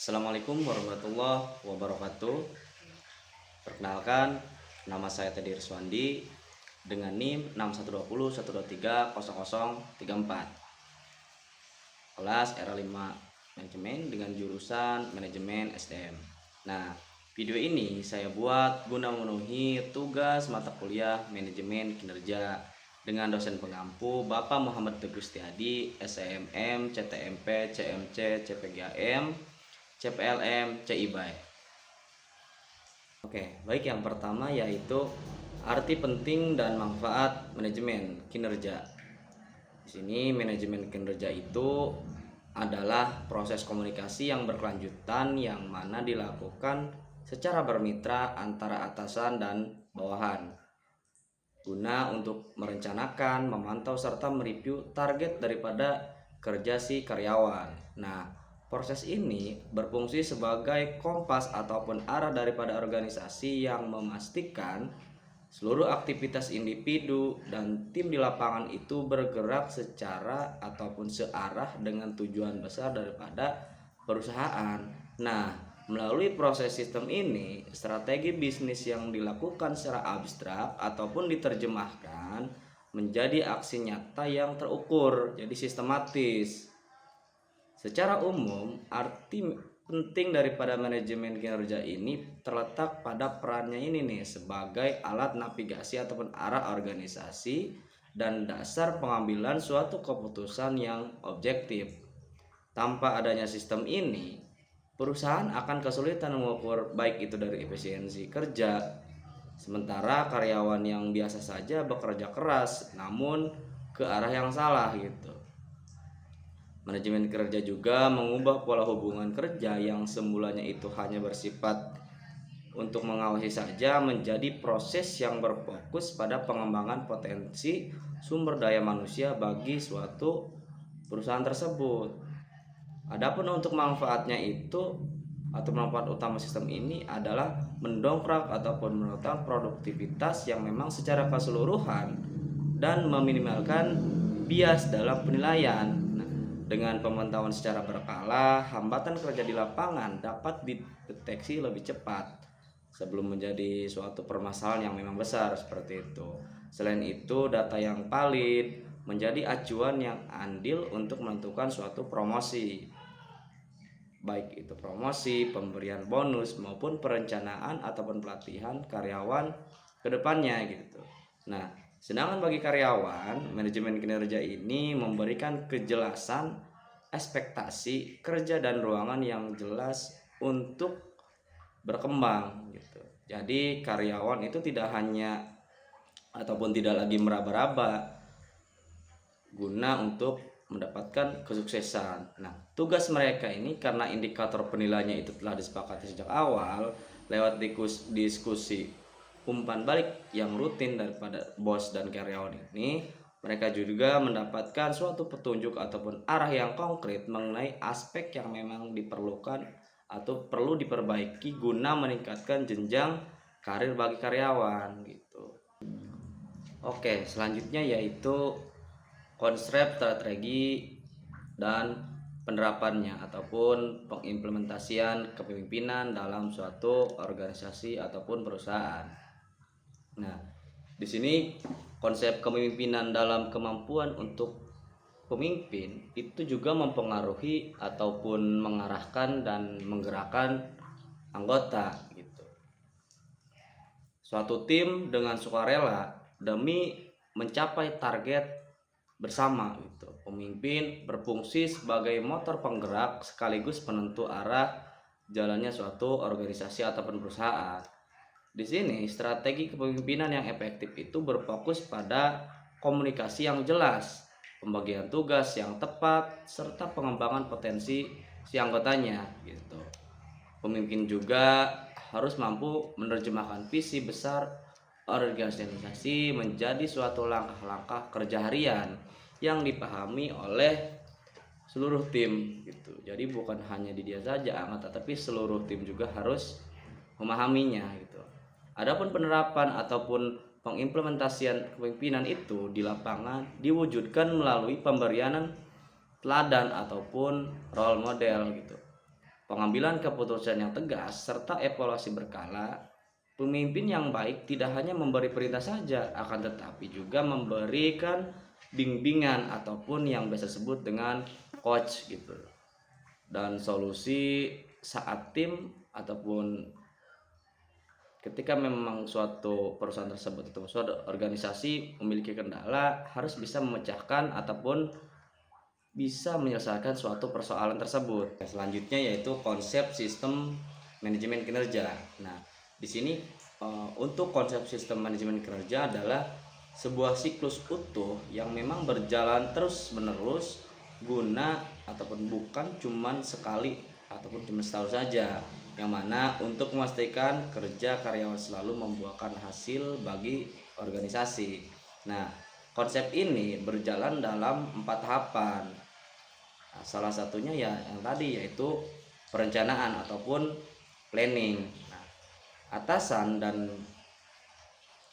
Assalamualaikum warahmatullahi wabarakatuh. Perkenalkan, nama saya Teddy Riswandi dengan NIM 612012300034. Kelas RA5 Manajemen dengan jurusan Manajemen SDM. Nah, video ini saya buat guna memenuhi tugas mata kuliah Manajemen Kinerja dengan dosen pengampu Bapak Muhammad Teguh Setiadi, SEMM, CTMP, CMC, CPGAM, CPLM, CIBAE. Oke, baik, yang pertama yaitu arti penting dan manfaat manajemen kinerja. Di sini manajemen kinerja itu adalah proses komunikasi yang berkelanjutan yang mana dilakukan secara bermitra antara atasan dan bawahan guna untuk merencanakan, memantau serta mereview target daripada kerja si karyawan. Nah, proses ini berfungsi sebagai kompas ataupun arah daripada organisasi yang memastikan seluruh aktivitas individu dan tim di lapangan itu bergerak secara ataupun searah dengan tujuan besar daripada perusahaan. Nah, melalui proses sistem ini, strategi bisnis yang dilakukan secara abstrak ataupun diterjemahkan menjadi aksi nyata yang terukur, jadi sistematis. Secara umum, arti penting daripada manajemen kinerja ini terletak pada perannya ini nih sebagai alat navigasi ataupun arah organisasi dan dasar pengambilan suatu keputusan yang objektif. Tanpa adanya sistem ini, perusahaan akan kesulitan mengukur baik itu dari efisiensi kerja, sementara karyawan yang biasa saja bekerja keras namun ke arah yang salah gitu. Manajemen kerja juga mengubah pola hubungan kerja yang semulanya itu hanya bersifat untuk mengawasi saja menjadi proses yang berfokus pada pengembangan potensi sumber daya manusia bagi suatu perusahaan tersebut. Adapun untuk manfaatnya itu atau manfaat utama sistem ini adalah mendongkrak ataupun meningkatkan produktivitas yang memang secara keseluruhan dan meminimalkan bias dalam penilaian. Dengan pemantauan secara berkala, hambatan kerja di lapangan dapat dideteksi lebih cepat sebelum menjadi suatu permasalahan yang memang besar seperti itu. Selain itu, data yang valid menjadi acuan yang andil untuk menentukan suatu promosi. Baik itu promosi, pemberian bonus maupun perencanaan ataupun pelatihan karyawan ke depannya gitu. Nah, sedangkan bagi karyawan, manajemen kinerja ini memberikan kejelasan ekspektasi kerja dan ruangan yang jelas untuk berkembang gitu. Jadi karyawan itu tidak hanya ataupun tidak lagi meraba-raba guna untuk mendapatkan kesuksesan. Nah, tugas mereka ini karena indikator penilaiannya itu telah disepakati sejak awal lewat diskusi umpan balik yang rutin daripada bos dan karyawan ini, mereka juga mendapatkan suatu petunjuk ataupun arah yang konkret mengenai aspek yang memang diperlukan atau perlu diperbaiki guna meningkatkan jenjang karir bagi karyawan gitu. Oke, selanjutnya yaitu konsep strategi dan penerapannya ataupun pengimplementasian kepemimpinan dalam suatu organisasi ataupun perusahaan. Nah, di sini konsep kepemimpinan dalam kemampuan untuk pemimpin itu juga mempengaruhi ataupun mengarahkan dan menggerakkan anggota gitu. Suatu tim dengan sukarela demi mencapai target bersama gitu. Pemimpin berfungsi sebagai motor penggerak sekaligus penentu arah jalannya suatu organisasi ataupun perusahaan. Di sini strategi kepemimpinan yang efektif itu berfokus pada komunikasi yang jelas, pembagian tugas yang tepat, serta pengembangan potensi si anggotanya gitu. Pemimpin juga harus mampu menerjemahkan visi besar organisasi menjadi suatu langkah-langkah kerja harian yang dipahami oleh seluruh tim gitu. Jadi bukan hanya di dia saja tetapi seluruh tim juga harus memahaminya gitu. Adapun penerapan ataupun pengimplementasian kepemimpinan itu di lapangan diwujudkan melalui pemberian teladan ataupun role model gitu. pengambilan keputusan yang tegas, serta evaluasi berkala. Pemimpin yang baik tidak hanya memberi perintah saja, akan tetapi juga memberikan bimbingan ataupun yang biasa disebut dengan coach gitu. Dan solusi saat tim ataupun ketika memang suatu perusahaan tersebut atau suatu organisasi memiliki kendala, harus bisa memecahkan ataupun bisa menyelesaikan suatu persoalan tersebut. Selanjutnya yaitu konsep sistem manajemen kinerja. Nah, di sini untuk konsep sistem manajemen kinerja adalah sebuah siklus utuh yang memang berjalan terus-menerus guna ataupun bukan cuman sekali ataupun cuma setahun saja, yang mana untuk memastikan kerja karyawan selalu membuahkan hasil bagi organisasi. Nah, konsep ini berjalan dalam 4 tahapan. Nah, salah satunya ya yang tadi yaitu perencanaan ataupun planning. Nah, atasan dan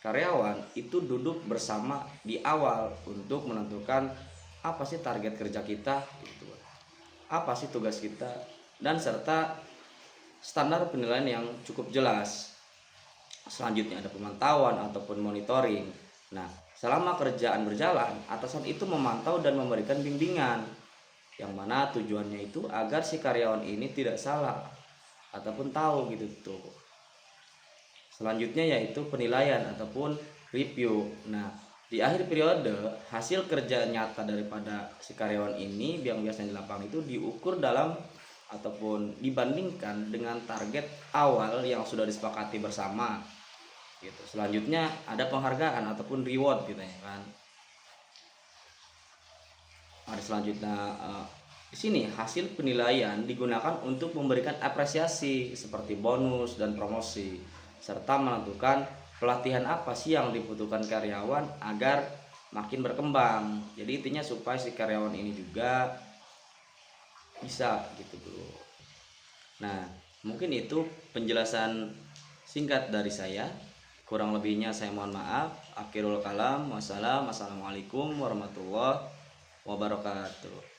karyawan itu duduk bersama di awal untuk menentukan apa sih target kerja kita gitu. Apa sih tugas kita, dan serta standar penilaian yang cukup jelas. Selanjutnya ada pemantauan ataupun monitoring. Nah, selama kerjaan berjalan, atasan itu memantau dan memberikan bimbingan, yang mana tujuannya itu agar si karyawan ini tidak salah ataupun tahu gitu tuh. Selanjutnya yaitu penilaian ataupun review. Nah, di akhir periode, hasil kerja nyata daripada si karyawan ini yang biasanya di lapangan itu diukur dalam ataupun dibandingkan dengan target awal yang sudah disepakati bersama gitu. Selanjutnya ada penghargaan ataupun reward gitu ya kan. Ada selanjutnya di sini hasil penilaian digunakan untuk memberikan apresiasi seperti bonus dan promosi, serta menentukan pelatihan apa sih yang dibutuhkan karyawan agar makin berkembang. Jadi intinya supaya si karyawan ini juga bisa gitu bro. Nah, mungkin itu penjelasan singkat dari saya. Kurang lebihnya saya mohon maaf. Akhirul kalam. Wassalamualaikum warahmatullahi wabarakatuh.